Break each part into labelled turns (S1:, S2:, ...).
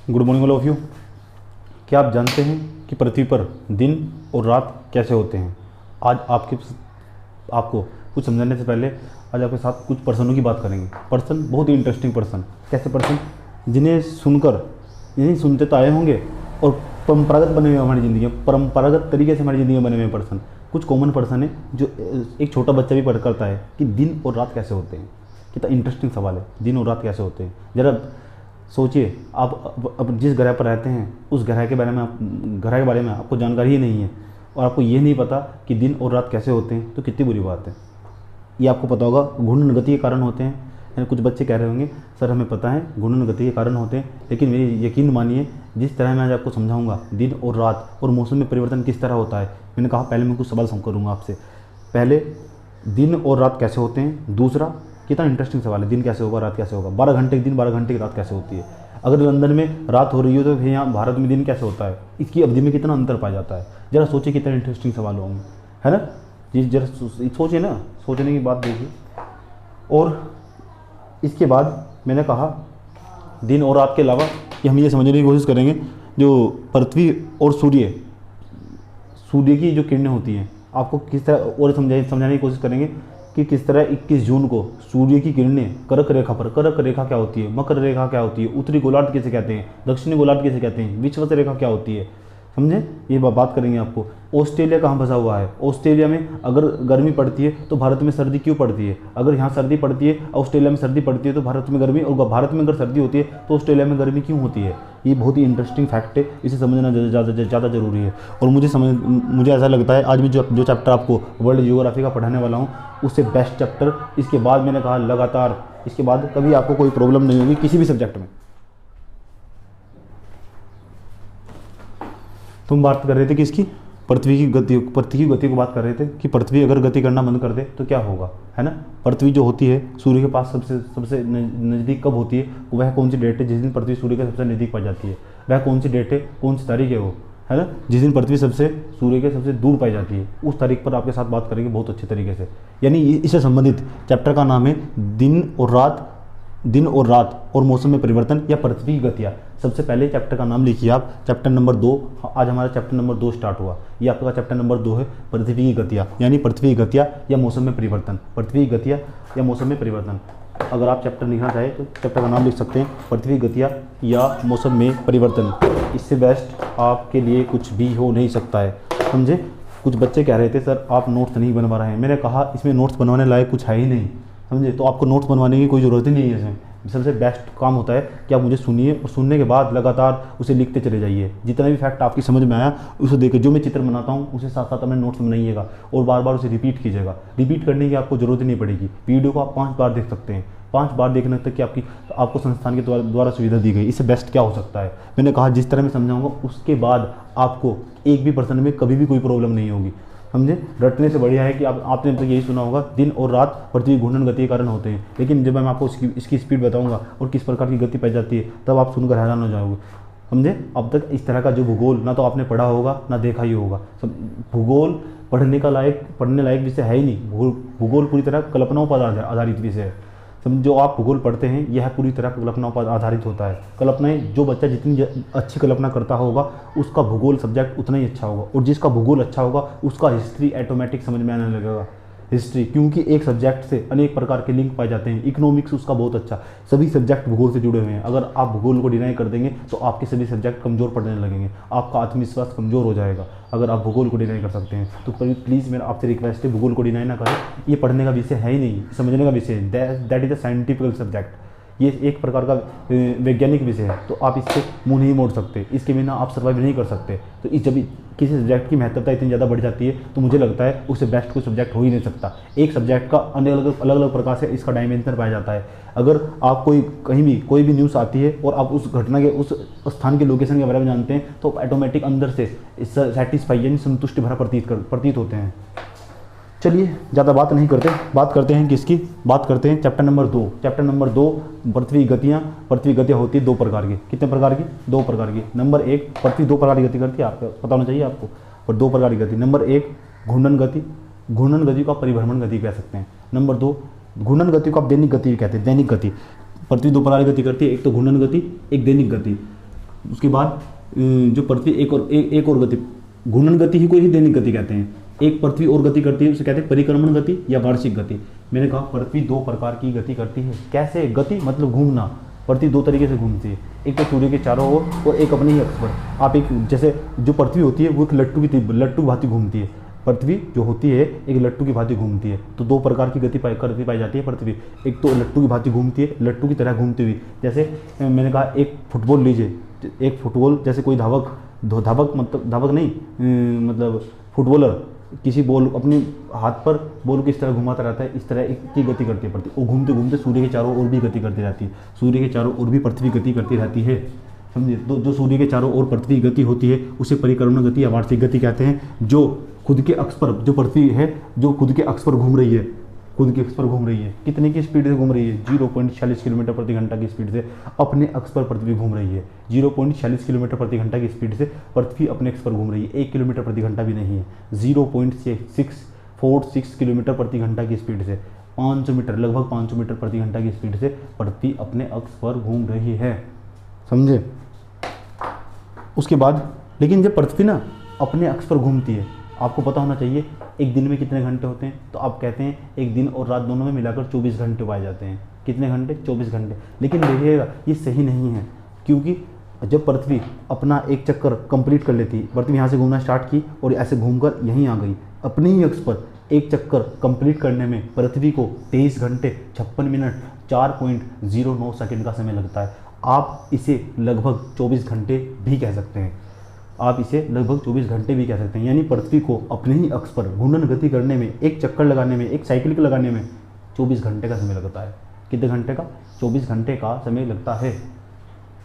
S1: Good morning all of you. क्या आप जानते हैं कि पृथ्वी पर दिन और रात कैसे होते हैं? आज आपको कुछ समझाने से पहले आज आपके साथ कुछ पर्सनों की बात करेंगे। पर्सन बहुत ही इंटरेस्टिंग पर्सन। कैसे पर्सन? जिन्हें सुनते तो आए होंगे और परंपरागत बने हुए हमारी ज़िंदगी में, परंपरागत तरीके से हमारी ज़िंदगी में बने हुए पर्सन। कुछ कॉमन पर्सन है जो एक छोटा बच्चा भी पढ़ करता है कि दिन और रात कैसे होते हैं। कितना इंटरेस्टिंग सवाल है, दिन और रात कैसे होते हैं। ज़रा सोचिए, आप अब जिस ग्रह पर रहते हैं उस ग्रह के बारे में आपको जानकारी ही नहीं है और आपको ये नहीं पता कि दिन और रात कैसे होते हैं, तो कितनी बुरी बात है। ये आपको पता होगा घूर्णन गति के कारण होते हैं। यानी कुछ बच्चे कह रहे होंगे सर हमें पता है घूर्णन गति के कारण होते हैं, लेकिन मेरी यकीन मानिए जिस तरह मैं आज आपको समझाऊंगा दिन और रात और मौसम में परिवर्तन किस तरह होता है। मैंने कहा पहले मैं कुछ सवाल करूँगा आपसे। पहले, दिन और रात कैसे होते हैं। दूसरा, कितना इंटरेस्टिंग सवाल है, दिन कैसे होगा रात कैसे होगा। 12 घंटे दिन 12 घंटे की रात कैसे होती है। अगर लंदन में रात हो रही हो तो फिर यहाँ भारत में दिन कैसे होता है, इसकी अवधि में कितना अंतर पाया जाता है। जरा सोचिए कितना इंटरेस्टिंग सवाल होंगे, है ना जी। जरा सोचिए ना, सोचने की बात देखिए। और इसके बाद मैंने कहा दिन और रात के अलावा कि हम ये समझने की कोशिश करेंगे जो पृथ्वी और सूर्य की जो किरणें होती हैं आपको किस तरह और समझाने की कोशिश करेंगे कि किस तरह 21 जून को सूर्य की किरणें कर्क रेखा क्या होती है, मकर रेखा क्या होती है, उत्तरी गोलार्ध किसे कहते हैं, दक्षिणी गोलार्ध किसे कहते हैं, विषुवत रेखा क्या होती है, समझे। ये बात करेंगे आपको। ऑस्ट्रेलिया कहाँ फंसा हुआ है। ऑस्ट्रेलिया में अगर गर्मी पड़ती है तो भारत में सर्दी क्यों पड़ती है। अगर यहाँ सर्दी पड़ती है ऑस्ट्रेलिया में सर्दी पड़ती है तो भारत में गर्मी, और भारत में अगर सर्दी होती है तो ऑस्ट्रेलिया में गर्मी क्यों होती है। ये बहुत ही इंटरेस्टिंग फैक्ट है, इसे समझना ज़्यादा ज़रूरी है। और मुझे ऐसा लगता है आज मैं जो चैप्टर आपको वर्ल्ड जियोग्राफी का पढ़ाने वाला हूँ उससे बेस्ट चैप्टर इसके बाद मैंने कहा लगातार इसके बाद कभी आपको कोई प्रॉब्लम नहीं होगी किसी भी सब्जेक्ट में। तुम बात कर रहे थे कि इसकी पृथ्वी की गति को बात कर रहे थे कि पृथ्वी अगर गति करना बंद कर दे तो क्या होगा, है ना। पृथ्वी जो होती है सूर्य के पास सबसे नज़दीक कब होती है, वह कौन सी डेट है जिस दिन पृथ्वी सूर्य के सबसे नज़दीक पाई जाती है। वह कौन सी डेट है, कौन सी तारीख है वो, है ना, जिस दिन पृथ्वी सूर्य के सबसे दूर पाई जाती है। उस तारीख पर आपके साथ बात करेंगे बहुत अच्छे तरीके से। यानी इससे संबंधित चैप्टर का नाम है दिन और रात और मौसम में परिवर्तन या पृथ्वी की गतियाँ। सबसे पहले चैप्टर का नाम लिखिए आप, चैप्टर नंबर 2। आज हमारा चैप्टर नंबर 2 स्टार्ट हुआ। ये आपका चैप्टर नंबर 2 है, पृथ्वी की गतियाँ। यानी पृथ्वी की गतियाँ या मौसम में परिवर्तन, पृथ्वी की गतियाँ या मौसम में परिवर्तन। अगर आप चैप्टर लिखना चाहें तो चैप्टर का नाम लिख सकते हैं पृथ्वी की गतियाँ या मौसम में परिवर्तन। इससे बेस्ट आपके लिए कुछ भी हो नहीं सकता है, समझे। कुछ बच्चे कह रहे थे सर आप नोट्स नहीं बनवा रहे हैं। मैंने कहा इसमें नोट्स बनवाने लायक कुछ है ही नहीं, समझे। तो आपको नोट्स बनवाने की कोई ज़रूरत ही नहीं है। इसमें सबसे बेस्ट काम होता है कि आप मुझे सुनिए और सुनने के बाद लगातार उसे लिखते चले जाइए। जितना भी फैक्ट आपकी समझ में आया उसे देखिए, जो मैं चित्र बनाता हूँ उसे साथ साथ अपने नोट्स बनाइएगा और बार बार उसे रिपीट कीजिएगा। रिपीट करने की आपको ज़रूरत ही नहीं पड़ेगी। वीडियो को आप 5 बार देख सकते हैं। 5 बार देखने तक कि आपको संस्थान के द्वारा सुविधा दी गई। इससे बेस्ट क्या हो सकता है। मैंने कहा जिस तरह मैं समझाऊंगा उसके बाद आपको एक भी पर्सन में कभी भी कोई प्रॉब्लम नहीं होगी, समझे। रटने से बढ़िया है कि आपने अब तक यही सुना होगा दिन और रात पृथ्वी घूर्णन गति के कारण होते हैं, लेकिन जब मैं आपको इसकी स्पीड बताऊंगा और किस प्रकार की गति पाई जाती है तब आप सुनकर हैरान हो जाओगे, समझे। अब तक इस तरह का जो भूगोल ना तो आपने पढ़ा होगा ना देखा ही होगा। भूगोल पढ़ने लायक विषय है ही नहीं। भूगोल पूरी तरह कल्पनाओं पर आधारित विषय है। जो आप भूगोल पढ़ते हैं यह पूरी तरह कल्पनाओं पर आधारित होता है। कल्पनाएं, जो बच्चा जितनी अच्छी कल्पना करता होगा उसका भूगोल सब्जेक्ट उतना ही अच्छा होगा, और जिसका भूगोल अच्छा होगा उसका हिस्ट्री ऑटोमेटिक समझ में आने लगेगा। हिस्ट्री, क्योंकि एक सब्जेक्ट से अनेक प्रकार के लिंक पाए जाते हैं। इकोनॉमिक्स उसका बहुत अच्छा, सभी सब्जेक्ट भूगोल से जुड़े हुए हैं। अगर आप भूगोल को डिनाई कर देंगे तो आपके सभी सब्जेक्ट कमज़ोर पड़ने लगेंगे, आपका आत्मविश्वास कमज़ोर हो जाएगा। अगर आप भूगोल को डिनाई कर सकते हैं तो प्लीज़ मेरा आपसे रिक्वेस्ट है भूगोल को डिनाई ना करें। ये पढ़ने का विषय है ही नहीं, समझने का विषय है। That is a scientifical subject. ये एक प्रकार का वैज्ञानिक विषय है, तो आप इससे मुंह नहीं मोड़ सकते, इसके बिना आप सर्वाइव नहीं कर सकते। तो जब किसी सब्जेक्ट की महत्वता इतनी ज़्यादा बढ़ जाती है तो मुझे लगता है उससे बेस्ट कोई सब्जेक्ट हो ही नहीं सकता। एक सब्जेक्ट का अलग अलग प्रकार से इसका डायमेंशन पाया जाता है। अगर आप कहीं भी कोई भी न्यूज़ आती है और आप उस घटना के उस स्थान के लोकेशन के बारे में जानते हैं तो ऑटोमेटिक अंदर से सेटिस्फाई यानी संतुष्टि भरा प्रतीत होते हैं। चलिए ज़्यादा बात नहीं करते, बात करते हैं किसकी, बात करते हैं चैप्टर नंबर 2। चैप्टर नंबर 2 पृथ्वी गतियाँ होती है 2 प्रकार की। कितने प्रकार की? 2 प्रकार की। नंबर 1, पृथ्वी 2 प्रकार की गति करती है, आपको पता होना चाहिए आपको। और 2 प्रकार की गति, नंबर 1 घूर्णन गति को आप परिभ्रमण गति कह सकते हैं। नंबर 2 घूर्णन गति को आप दैनिक गति कहते हैं। दैनिक गति, पृथ्वी 2 प्रकार की गति करती है, एक तो घूर्णन गति, एक दैनिक गति। उसके बाद जो पृथ्वी एक और गति, घूर्णन गति ही को ही दैनिक गति कहते हैं। एक पृथ्वी और गति करती है, उसे कहते हैं परिक्रमण गति या वार्षिक गति। मैंने कहा पृथ्वी दो प्रकार की गति करती है। कैसे? गति मतलब घूमना। पृथ्वी दो तरीके से घूमती है, एक तो सूर्य के चारों ओर और एक अपने ही अक्ष पर। आप एक जैसे जो पृथ्वी होती है वो एक लट्टू की भांति घूमती है। पृथ्वी जो होती है एक लट्टू की भांति घूमती है। तो दो प्रकार की गति पाई जाती है पृथ्वी। एक तो लट्टू की भांति घूमती है, लट्टू की तरह घूमती हुई। जैसे मैंने कहा एक फुटबॉल लीजिए, एक फुटबॉल जैसे कोई धावक मतलब फुटबॉलर किसी बॉल अपने हाथ पर बॉल को इस तरह घुमाता रहता है, इस तरह एक की गति करती है पृथ्वी। वो घूमते घूमते सूर्य के चारों ओर भी गति करती रहती है। सूर्य के चारों ओर भी पृथ्वी गति करती रहती है, समझिए। तो जो सूर्य के चारों ओर पृथ्वी गति होती है उसे परिक्रमण गति या वार्षिक गति कहते हैं। जो खुद के अक्ष पर, जो पृथ्वी है जो खुद के अक्ष पर घूम रही है, खुद के अक्ष पर घूम रही है, कितने की स्पीड से घूम रही है? 0.46 किलोमीटर प्रति घंटा की स्पीड से अपने अक्ष पर पृथ्वी घूम रही है। 0.46 किलोमीटर प्रति घंटा की स्पीड से पृथ्वी अपने अक्ष पर घूम रही है। 1 किलोमीटर प्रति घंटा भी नहीं है, 0.646 किलोमीटर प्रति घंटा की स्पीड से 500 मीटर, लगभग 500 मीटर प्रति घंटा की स्पीड से पृथ्वी अपने अक्ष पर घूम रही है, समझे। उसके बाद लेकिन जब पृथ्वी ना अपने अक्ष पर घूमती है, आपको पता होना चाहिए एक दिन में कितने घंटे होते हैं। तो आप कहते हैं एक दिन और रात दोनों में मिलाकर 24 घंटे पाए जाते हैं। कितने घंटे? 24 घंटे। लेकिन देखिएगा ये सही नहीं है, क्योंकि जब पृथ्वी अपना एक चक्कर कंप्लीट कर लेती, पृथ्वी यहाँ से घूमना स्टार्ट की और ऐसे घूमकर यहीं आ गई, अपने ही अक्ष पर एक चक्कर कंप्लीट करने में पृथ्वी को 23 घंटे 56 मिनट 4.09 सेकंड का समय लगता है। आप इसे लगभग 24 घंटे भी कह सकते हैं। आप इसे लगभग 24 घंटे भी कह सकते हैं। यानी पृथ्वी को अपने ही अक्ष पर घूर्णन गति करने में, एक चक्कर लगाने में, एक साइकिल के लगाने में 24 घंटे का समय लगता है। कितने घंटे का? 24 घंटे का समय लगता है।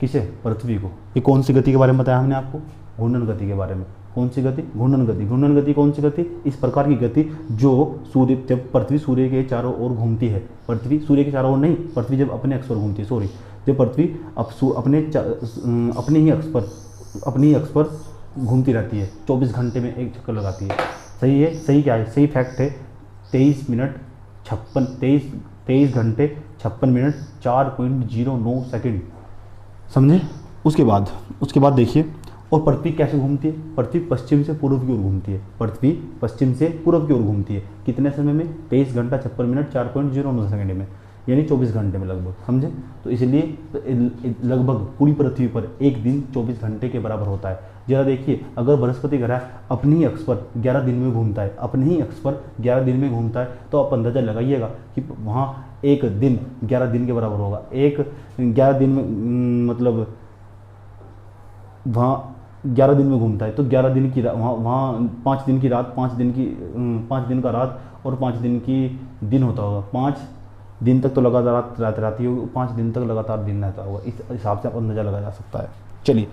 S1: किसे? पृथ्वी को। ये कौन सी गति के बारे में बताया हमने आपको? घूर्णन गति के बारे में। कौन सी गति? घूर्णन गति। घूर्णन गति कौन सी गति? इस प्रकार की गति जो जब पृथ्वी सूर्य के चारों ओर घूमती है, पृथ्वी सूर्य के चारों ओर नहीं, पृथ्वी जब अपने अक्ष पर घूमती है, सॉरी, जब पृथ्वी अपने ही अक्ष पर घूमती रहती है, 24 घंटे में एक चक्कर लगाती है। सही है? सही क्या है? सही फैक्ट है। 23 घंटे 56 मिनट 4.09 सेकंड, समझे। उसके बाद देखिए, और पृथ्वी कैसे घूमती है? पृथ्वी पश्चिम से पूर्व की ओर घूमती है। पृथ्वी पश्चिम से पूर्व की ओर घूमती है। कितने समय में? 23 घंटा 56 मिनट 4.09 सेकंड में, यानी 24 घंटे में लगभग, समझे। तो इसलिए लगभग पूरी पृथ्वी पर एक दिन 24 घंटे के बराबर होता है। जरा देखिए, अगर बृहस्पति ग्रह अपने ही अक्ष पर 11 दिन में घूमता है, अपने ही अक्ष पर 11 दिन में घूमता है, तो आप अंदाजा लगाइएगा कि वहाँ एक दिन 11 दिन के बराबर होगा। एक 11 दिन में मतलब वहाँ 11 दिन में घूमता है, तो 11 दिन की वहाँ 5 दिन की रात, 5 दिन का रात और 5 दिन की दिन होता होगा। 5 दिन तक तो लगातार रात रहती होगी, 5 दिन तक लगातार दिन रहता होगा। इस हिसाब से आप अंदाजा लगा जा सकता है। चलिए,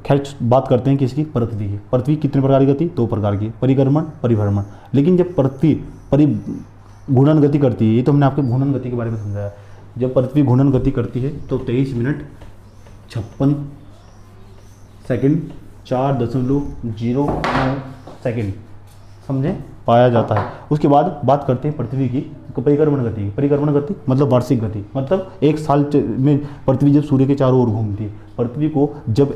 S1: खैर बात करते हैं किसकी? पृथ्वी की। पृथ्वी कितने प्रकार की गति? 2 प्रकार की, परिक्रमण, परिभ्रमण। लेकिन जब पृथ्वी घूर्णन गति करती है, ये तो हमने आपको घूर्णन गति के बारे में समझाया। जब पृथ्वी घूर्णन गति करती है तो 23 मिनट 56 सेकंड 4.09 सेकंड, समझे, पाया जाता है। उसके बाद बात करते हैं पृथ्वी की परिक्रमण गति की। परिक्रमण गति मतलब वार्षिक गति, मतलब एक साल में पृथ्वी जब सूर्य के चारों ओर घूमती है, पृथ्वी को जब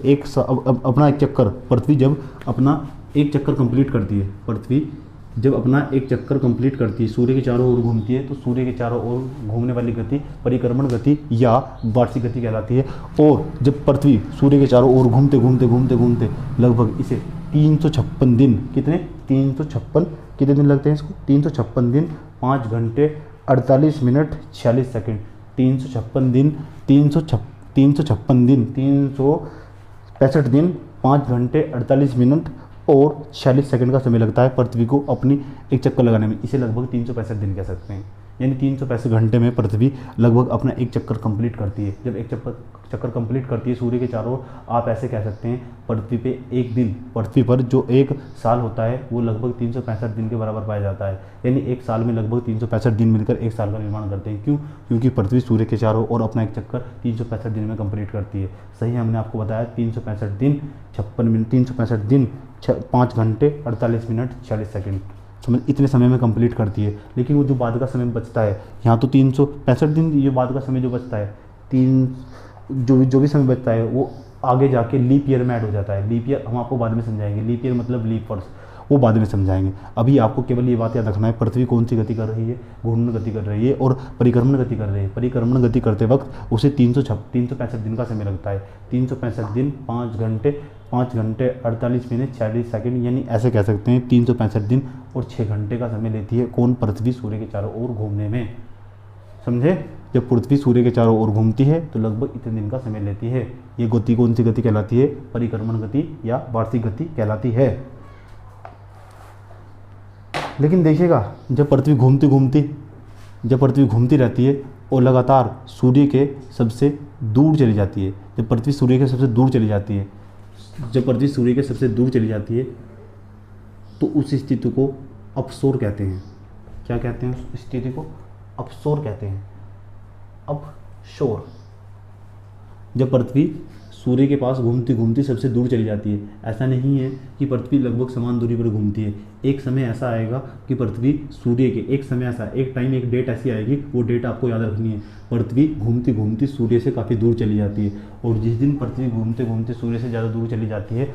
S1: अपना एक चक्कर, पृथ्वी जब अपना एक चक्कर कंप्लीट करती है, पृथ्वी जब अपना एक चक्कर कंप्लीट करती है, सूर्य के चारों ओर घूमती है, तो सूर्य के चारों ओर घूमने वाली गति परिक्रमण गति या वार्षिक गति कहलाती है। और जब पृथ्वी सूर्य के चारों ओर घूमते घूमते लगभग इसे 356 दिन, कितने? 356 कितने दिन लगते हैं इसको? 356 दिन 5 घंटे 48 मिनट 46 सेकंड। 356 दिन 356 दिन 365 दिन 5 घंटे 48 मिनट और 46 सेकंड का समय लगता है पृथ्वी को अपनी एक चक्कर लगाने में। इसे लगभग 365 दिन कह सकते हैं। यानी 365 घंटे में पृथ्वी लगभग अपना एक चक्कर कंप्लीट करती है। जब एक चक्कर कंप्लीट करती है सूर्य के चारों ओर, आप ऐसे कह सकते हैं पृथ्वी पे एक दिन, पृथ्वी पर जो एक साल होता है वो लगभग 365 दिन के बराबर पाया जाता है। यानी एक साल में लगभग 365 दिन मिलकर एक साल का निर्माण करते हैं। क्यों? क्योंकि पृथ्वी सूर्य के चारों ओर अपना एक चक्कर 365 दिन में कंप्लीट करती है। सही, हमने आपको बताया 365 दिन 56 मिनट, 365 दिन 5 घंटे 48 मिनट 46 सेकंड, समझ, इतने समय में कंप्लीट करती है। लेकिन वो जो बाद का समय बचता है, यहाँ तो 365 दिन, ये बाद का समय जो बचता है, जो भी समय बचता है वो आगे जाके लीप ईयर में ऐड हो जाता है। लीप ईयर हम आपको बाद में समझाएंगे, लीप ईयर मतलब लीप वर्ष, वो बाद में समझाएंगे। अभी आपको केवल ये बात याद रखना है, पृथ्वी कौन सी गति कर रही है, घूर्णन गति कर रही है और परिक्रमण गति कर रही है। परिक्रमण गति करते वक्त उसे 365 दिन का समय लगता है। 365 दिन 5 घंटे 48 मिनट 40 सेकंड, यानी ऐसे कह सकते हैं 365 दिन और 6 घंटे का समय लेती है कौन, पृथ्वी सूर्य के चारों ओर घूमने में। समझे, जब पृथ्वी सूर्य के चारों ओर घूमती है तो लगभग इतने दिन का समय लेती है। ये गति कौन सी गति कहलाती है, परिक्रमण गति या वार्षिक गति कहलाती है। लेकिन देखिएगा, जब पृथ्वी घूमती रहती है और लगातार सूर्य के सबसे दूर चली जाती है, जब पृथ्वी सूर्य के सबसे दूर चली जाती है, तो उस स्थिति को अपसोर कहते हैं। क्या कहते हैं उस स्थिति को, अपसोर कहते हैं। अपशोर, जब पृथ्वी सूर्य के पास घूमती घूमती सबसे दूर चली जाती है। ऐसा नहीं है कि पृथ्वी लगभग समान दूरी पर घूमती है। एक समय ऐसा आएगा कि पृथ्वी सूर्य के, एक डेट ऐसी आएगी, वो डेट आपको याद रखनी है। पृथ्वी घूमती घूमती सूर्य से काफ़ी दूर चली जाती है और जिस दिन पृथ्वी घूमते घूमते सूर्य से ज़्यादा दूर चली जाती है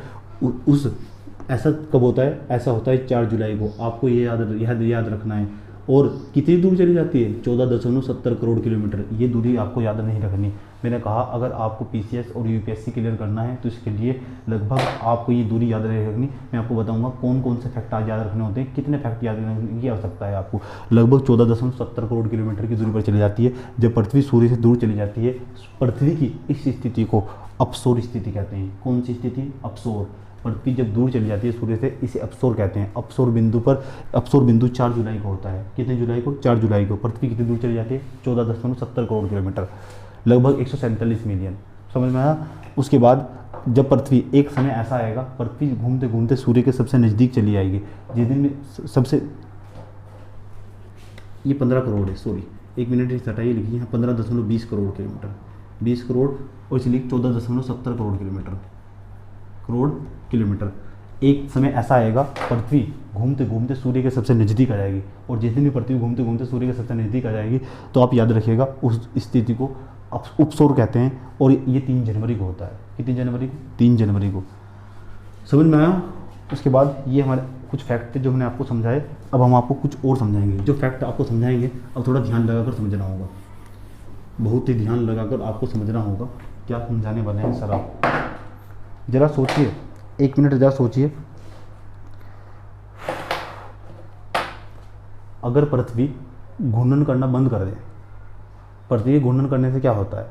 S1: ऐसा कब होता है, ऐसा होता है 4 जुलाई को। आपको ये याद रखना है। और कितनी दूर चली जाती है, 14.70 करोड़ किलोमीटर। ये दूरी आपको याद नहीं रखनी। मैंने कहा अगर आपको पीसीएस और यूपीएससी क्लियर करना है तो इसके लिए लगभग आपको ये दूरी याद नहीं रखनी। मैं आपको बताऊंगा कौन कौन से फैक्ट आज याद रखने होते हैं, कितने फैक्ट याद रखने की आवश्यकता है आपको। लगभग 14.70 करोड़ किलोमीटर की दूरी पर चली जाती है जब पृथ्वी सूर्य से दूर चली जाती है। पृथ्वी की इस स्थिति को अपसोर स्थिति कहते हैं। कौन सी स्थिति, अपसोर। पृथ्वी जब दूर चली जाती है सूर्य से, इसे अपसोर कहते हैं। अपसोर बिंदु 4 जुलाई को होता है। कितने जुलाई को, 4 जुलाई को। पृथ्वी कितनी दूर चली जाती है, 14.70 करोड़ किलोमीटर, लगभग 147 मिलियन। समझ में आया। उसके बाद जब पृथ्वी, एक समय ऐसा आएगा पृथ्वी घूमते घूमते सूर्य के सबसे नज़दीक चली आएगी। जिस दिन में सबसे, ये 15 करोड़ है, सॉरी 1 मिनट इस हटाइए, लिखिए यहाँ 15.20 करोड़ किलोमीटर, 20 करोड़ और इसलिए 14.70 करोड़ किलोमीटर। एक समय ऐसा आएगा पृथ्वी घूमते घूमते सूर्य के सबसे नज़दीक आ जाएगी और जिस दिन भी पृथ्वी घूमते घूमते सूर्य के सबसे नज़दीक आ जाएगी तो आप याद रखिएगा उस स्थिति को उपसौर कहते हैं। और ये 3 जनवरी को होता है। कितनी जनवरी को, 3 जनवरी को। समझ में आया। उसके बाद ये हमारे कुछ फैक्ट थे जो मैंने आपको समझाए। अब हम आपको कुछ और समझाएंगे। जो फैक्ट आपको समझाएंगे अब थोड़ा ध्यान लगाकर समझना होगा, बहुत ही ध्यान लगाकर आपको समझना होगा क्या समझाने वाले हैं सर। आप ज़रा सोचिए, 1 मिनट ज़रा सोचिए। अगर पृथ्वी घूर्णन करना बंद कर दे, पृथ्वी घूर्णन करने से क्या होता है,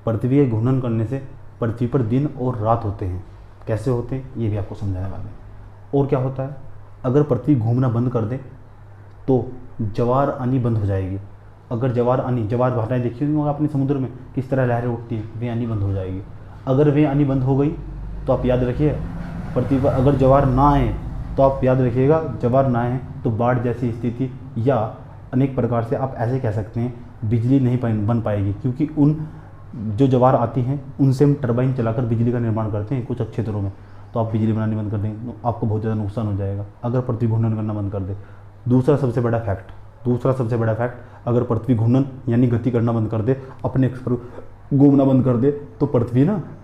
S1: पृथ्वी के घूर्णन करने से पृथ्वी पर दिन और रात होते हैं। कैसे होते हैं ये भी आपको समझाने वाले हैं। और क्या होता है, अगर पृथ्वी घूमना बंद कर दे तो ज्वार आनी बंद हो जाएगी। अगर ज्वार भाटाएँ देखी होंगी आपने समुद्र में किस तरह लहरें उठती हैं, वे आनी बंद हो जाएगी। अगर वे आनी बंद हो गई तो आप याद रखिए पृथ्वी पर अगर ज्वार ना आए तो आप याद रखिएगा ज्वार ना आए तो बाढ़ जैसी स्थिति या अनेक प्रकार से आप ऐसे कह सकते हैं बिजली नहीं बन पाएगी, क्योंकि उन जो ज्वार आती हैं उनसे हम टरबाइन चलाकर बिजली का निर्माण करते हैं कुछ क्षेत्रों में। तो आप बिजली बनानी बंद कर देंगे तो आपको बहुत ज़्यादा नुकसान हो जाएगा अगर पृथ्वी घूर्णन करना बंद कर दे। दूसरा सबसे बड़ा फैक्ट, अगर पृथ्वी घूर्णन यानी गति करना बंद कर दे, अपने एक्स पर घूमना बंद कर दे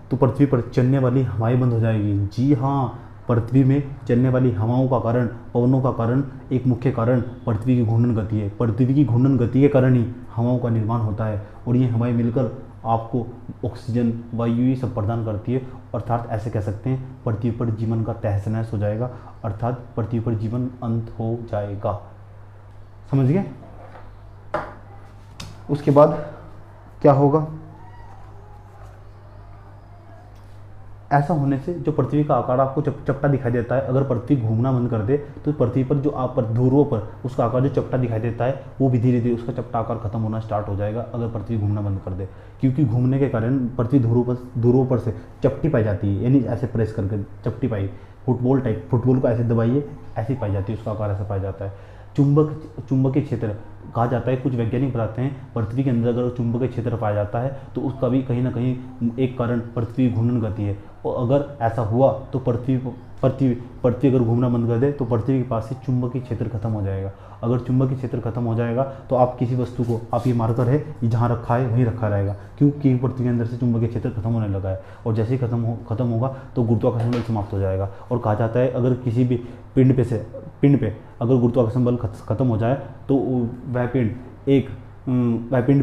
S1: तो पृथ्वी पर चलने वाली हवाएं बंद हो जाएगी। जी हाँ, पृथ्वी में चलने वाली हवाओं का कारण, पवनों का कारण, एक मुख्य कारण पृथ्वी की घूर्णन गति है। पृथ्वी की घूर्णन गति के कारण ही हवाओं का निर्माण होता है और ये हवाएं मिलकर आपको ऑक्सीजन, वायु ये सब प्रदान करती है। अर्थात ऐसे कह सकते हैं पृथ्वी पर जीवन का तहस नहस हो जाएगा, अर्थात पृथ्वी पर जीवन अंत हो जाएगा। समझ गए। उसके बाद क्या होगा, ऐसा होने से जो पृथ्वी का आकार आपको चपटा दिखाई देता है, अगर पृथ्वी घूमना बंद कर दे तो पृथ्वी पर जो आप ध्रुवों पर उसका आकार जो चपटा दिखाई देता है वो भी धीरे धीरे उसका चपटा आकार खत्म होना स्टार्ट हो जाएगा अगर पृथ्वी घूमना बंद कर दे। क्योंकि घूमने के कारण पृथ्वी ध्रुवों पर से चपटी पाई जाती है, यानी ऐसे प्रेस करके चपटी पाई, फुटबॉल को ऐसे दबाइए ऐसी पाई जाती है, उसका आकार ऐसा पाया जाता है। चुंबकीय क्षेत्र कहा जाता है, कुछ वैज्ञानिक बताते हैं पृथ्वी के अंदर अगर चुंबकीय क्षेत्र पाया जाता है तो उसका भी कहीं ना कहीं एक कारण पृथ्वी घूर्णन गति है। और अगर ऐसा हुआ तो पृथ्वी पृथ्वी पृथ्वी अगर घूमना बंद कर दे तो पृथ्वी के पास से चुंबकीय क्षेत्र खत्म हो जाएगा। अगर चुंबकीय क्षेत्र खत्म हो जाएगा तो आप किसी वस्तु को, आप ये मार्कर है, ये जहाँ रखा है वहीं रखा रहेगा, क्योंकि पृथ्वी के अंदर से चुंबकीय क्षेत्र खत्म होने लगा है। और जैसे ही खत्म होगा तो गुरुत्वाकर्षण बल समाप्त हो जाएगा। और कहा जाता है अगर किसी भी पिंड पे अगर गुरुत्वाकर्षण बल खत्म हो जाए तो वह पिंड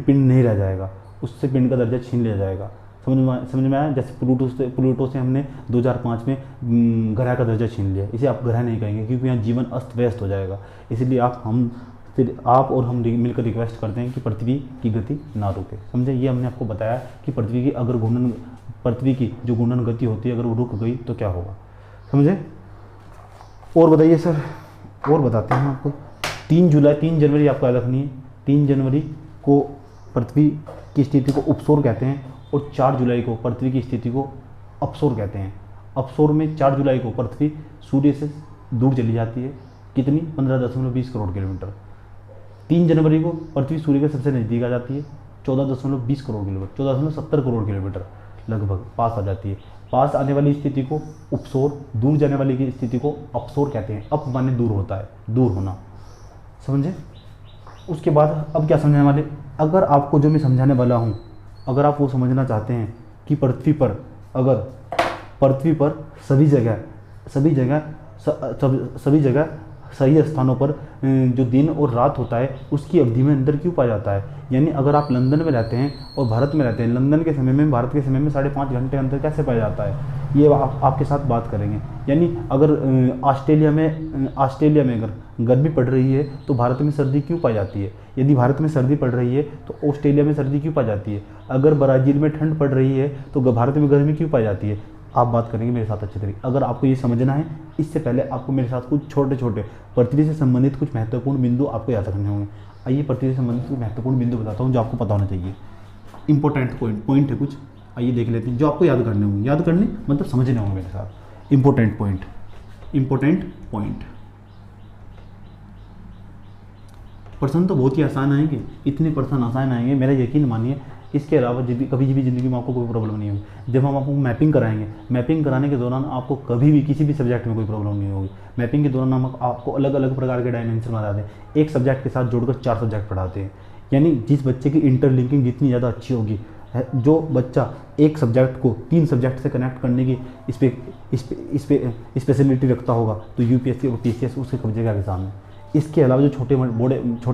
S1: नहीं रह जाएगा, उससे पिंड का दर्जा छीन लिया जाएगा। समझ में आया? जैसे प्लूटो से हमने 2005 में ग्रह का दर्जा छीन लिया, इसे आप ग्रह नहीं कहेंगे क्योंकि यहाँ जीवन अस्त व्यस्त हो जाएगा। इसलिए आप और हम मिलकर रिक्वेस्ट करते हैं कि पृथ्वी की गति ना रुके। समझे? ये हमने आपको बताया कि पृथ्वी की जो घूर्णन गति होती है अगर वो रुक गई तो क्या होगा। समझे? और बताइए सर, और बताते हैं आपको। 3 जनवरी आपको याद रखनी है। 3 जनवरी को पृथ्वी की स्थिति को उपसौर कहते हैं और 4 जुलाई को पृथ्वी की स्थिति को अपसौर कहते हैं। अपसौर में 4 जुलाई को पृथ्वी सूर्य से दूर चली जाती है, कितनी? 15.20 करोड़ किलोमीटर। 3 जनवरी को पृथ्वी सूर्य के सबसे नज़दीक आ जाती है, 14.20 करोड़ किलोमीटर, 14.70 करोड़ किलोमीटर लगभग पास आ जाती है। पास आने वाली स्थिति को उपसौर, दूर जाने वाली की स्थिति को अपसौर कहते हैं। अप माने दूर होता है, दूर होना। समझे? उसके बाद अब क्या समझाने वाले, अगर आपको जो मैं समझाने वाला हूँ, अगर आप वो समझना चाहते हैं कि पृथ्वी पर सभी जगह सही स्थानों पर जो दिन और रात होता है उसकी अवधि में अंतर क्यों पाया जाता है। यानी अगर आप लंदन में रहते हैं और भारत में रहते हैं, लंदन के समय में भारत के समय में 5.5 घंटे अंतर कैसे पाया जाता है, ये आपके साथ बात करेंगे। यानी अगर ऑस्ट्रेलिया में अगर गर्मी पड़ रही है तो भारत में सर्दी क्यों पाई जाती है। यदि भारत में सर्दी पड़ रही है तो ऑस्ट्रेलिया में सर्दी क्यों पाई जाती है। अगर ब्राज़ील में ठंड पड़ रही है तो भारत में गर्मी क्यों पाई जाती है। आप बात करेंगे मेरे साथ अच्छे तरीके। अगर आपको ये समझना है, इससे पहले आपको मेरे साथ कुछ छोटे पृथ्वी से संबंधित कुछ महत्वपूर्ण बिंदु आपको याद रखने होंगे। आइए पृथ्वी से संबंधित कुछ महत्वपूर्ण बिंदु बताता हूँ जो आपको पता होना चाहिए। इंपॉर्टेंट पॉइंट है कुछ, आइए देख लेते हैं जो आपको याद करने होंगे। याद करने मतलब समझने होंगे मेरे साथ। Important point. प्रश्न तो बहुत ही आसान आएंगे, इतने प्रश्न आसान आएंगे, मेरा यकीन मानिए। इसके अलावा कभी भी ज़िंदगी में आपको कोई प्रॉब्लम नहीं होगी। जब हम आपको मैपिंग कराएंगे, मैपिंग कराने के दौरान आपको कभी भी किसी भी सब्जेक्ट में कोई प्रॉब्लम नहीं होगी। मैपिंग के दौरान हम आपको अलग अलग प्रकार के डायमेंशन बताते हैं, एक सब्जेक्ट के साथ जोड़कर 4 सब्जेक्ट पढ़ाते हैं। यानी जिस बच्चे की इंटरलिंकिंग जितनी ज़्यादा अच्छी होगी, जो बच्चा एक सब्जेक्ट को 3 सब्जेक्ट से कनेक्ट करने की स्पेशलिटी रखता होगा तो यूपीएससी और पीसीएस उसके कब्जे का एग्ज़ाम है। इसके अलावा जो छोटे